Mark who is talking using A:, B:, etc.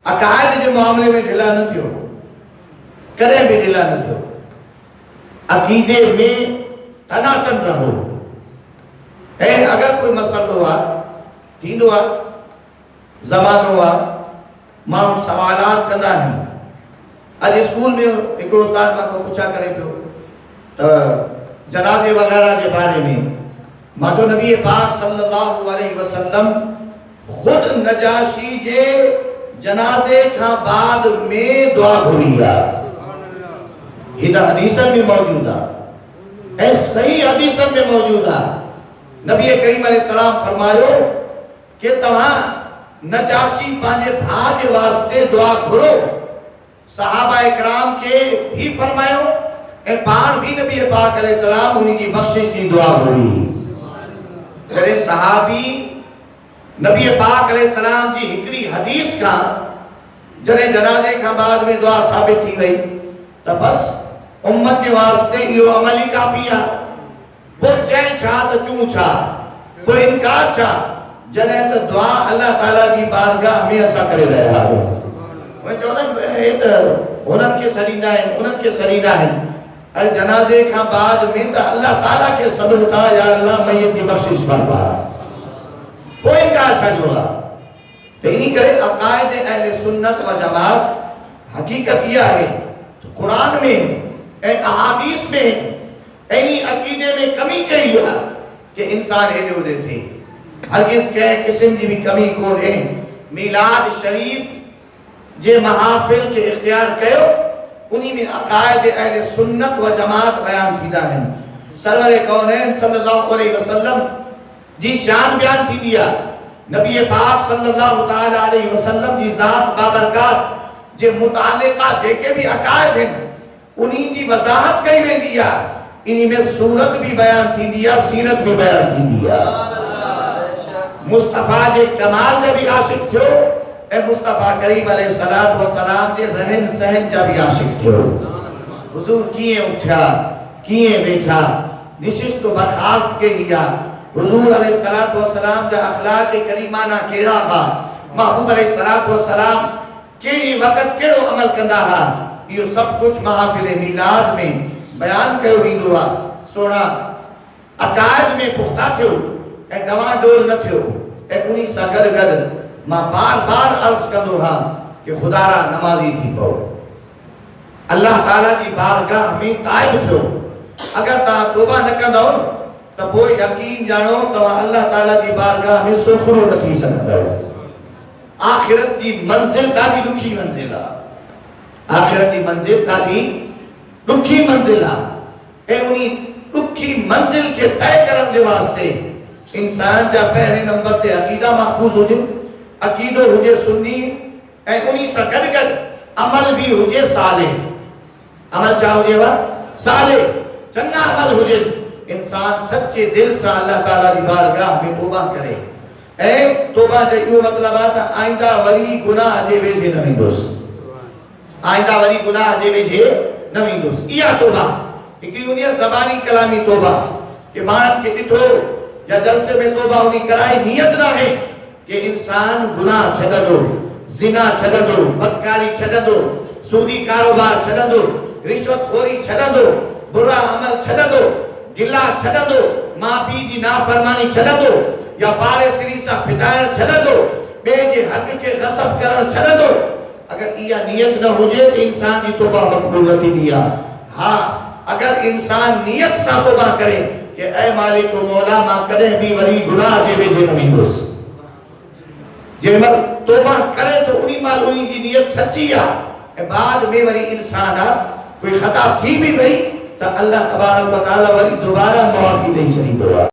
A: अकायद जे मामले में ढिला न थियो, कॾहिं बि ढिला न थियो। अकीदे में टनाटन रहो। ऐं अगर कोई मसलो आहे थींदो आहे, ज़मानो आहे, माण्हू सवालात कंदा आहिनि। अॼु स्कूल में हिकिड़ो उस्ताद मां खां पुछा करे पियो त जनाज़े वग़ैरह जे बारे में मां चयो नबी पाक सल्लल्लाहु अलैहि वसल्लम खुद नजाशी जे जनाज़े खां बाद में दुआ घुरी आहे। ये तो हदीसन में मौजूद है, ऐं सही हदीसन में मौजूद है। नबी करीम अलैहिस्सलाम फरमायो कि तव्हां नजाशी पांजे भाउ जे वास्ते दुआ घुरो। सहाबा इकराम के भी फरमायो ऐं पाण भी नबी पाक अलैहिस्सलाम उन्हीं जी बख्शिश जी दुआ घुरी। जॾहिं सहाबी नबी पाक अलैहिस्सलाम जी हिकड़ी हदीस का जॾहिं जनाज़े खां बाद में दुआ साबित थी वई त बस उम्मत के वास्ते यो अमल ही काफी है। वो चैन छा तो चूं छा, वो इनकार छा, जने तो दुआ अल्लाह ताला जी बारगाह में असा करे रहा है। मैं चौदह ये तो उनन के सरीना है, उनन के सरीना है। अरे जनाजे का बाद में तो अल्लाह ताला के सब्र का या अल्लाह मैयत की बख्शिश फरमा। वो इनकार छा जोड़ा। तो इन्हीं करे अकायद अहले सुन्नत व जमात हकीकत यह है तो कुरान में अहादीस में ऐनी अकीदे में कमी कही है कि इंसान हेदे उदे थे। हरगिज़ के किस्म जी भी कमी कोन है। मिलाद शरीफ जे महाफिल के इख्तियार कयो उन्हीं में अकायद अहले सुन्नत व जमात बयान थींदा आहिनि। सरवर कौनैन सल्लल्लाहु अलैहि वसल्लम जी शान बयान थी दिया। नबी पाक सल्लल्लाहु ताला अलैहि वसल्लम जी ज़ात बाबरकात जे मुतालिका जेके भी अकायद हैं उन्हीं जी वजाहत कई वेंदी आ। इन्हीं में सूरत भी बयान थी दिया, सीरत भी बयान थी दिया। मुस्तफा जे कमाल जा भी आशिक थियो ए मुस्तफा करीम अलैहिस्सलातु वस्सलाम जे रहन सहन जा भी आशिक थियो। हुजूर किए उठा, किए बैठा, निशिस्त बर्खास्त के लिया। हुजूर अलैहिस्सलातु वस्सलाम जा अखलाक करीमाना केड़ा हा, महबूब अलैहिस्सलातु वस्सलाम केड़ी वक्त केड़ो अमल कंदा हा, यो सब कुछ महफिल मिलाद में बयान कयो वेंदो आ। सोना अकायद में पुख्ता थियो ए नवा डोर न थियो। ए उन्हीं सा गड गड मां बार-बार अर्ज कंदो हां कि खुदारा नमाजी थी पओ, अल्लाह ताला जी बारगाह में ताइब थियो। अगर ता तौबा न कंदो त वो यकीन जानो तवा अल्लाह ताला जी बारगाह में सुखरो न थी सकदो। आखिरत जी मंजिल ॾाढी दुखी मंजिल आ। आखिरत जी मंजिल ॾाढी दुखी मंजिल आ। ए उन्हीं दुखी मंजिल के तय करण जे वास्ते इंसान जा पहले नंबर ते अकीदा महफूज हुजे, अकीदो हुजे सुन्नी ए उन्हीं सा गड गड अमल भी हुजे साले। अमल चा हुजे वा साले चंगा अमल हुजे। इंसान सच्चे दिल से अल्लाह ताला की बारगाह में तौबा करे। ए तौबा जो यो मतलब आ त आइंदा वरी गुनाह जे वेझे न वेंदुस। आइंदा वरी गुनाह जे वेझे न वेंदुस। इया तौबा हिकड़ी हुंदी ज़बानी कलामी तौबा कि मान के ॾिठो या जलसे में तौबा उनी कराई नियत ना है कि इंसान गुनाह छॾंदो, ज़िना छॾंदो, बदकारी छॾंदो, सूदी कारोबार छॾंदो, रिश्वतखोरी छॾंदो, बुरा अमल छॾंदो, गिला छॾंदो, मां पीउ जी नाफरमानी छॾंदो या पारे सिरी सां फिटाइण छॾंदो, ॿिए जे हक़ के गसब करण छॾंदो। अगर इया नियत न हुजे तो इंसान जी तौबा मक़बूल न थींदी आ। हां अगर इंसान नियत सां तौबा करे कि ए मालिक मौला मां कॾहिं भी वरी गुनाह जे वेझे न वेंदुस, जेमल तौबा करे तो उन्हीं माल उन्हीं जी नियत सच्ची आ ऐं बाद में वरी इंसान कोई खता थी भी वई त अल्लाह तबारक व तआला वरी दोबारा माफी ॾेई छॾींदो आ।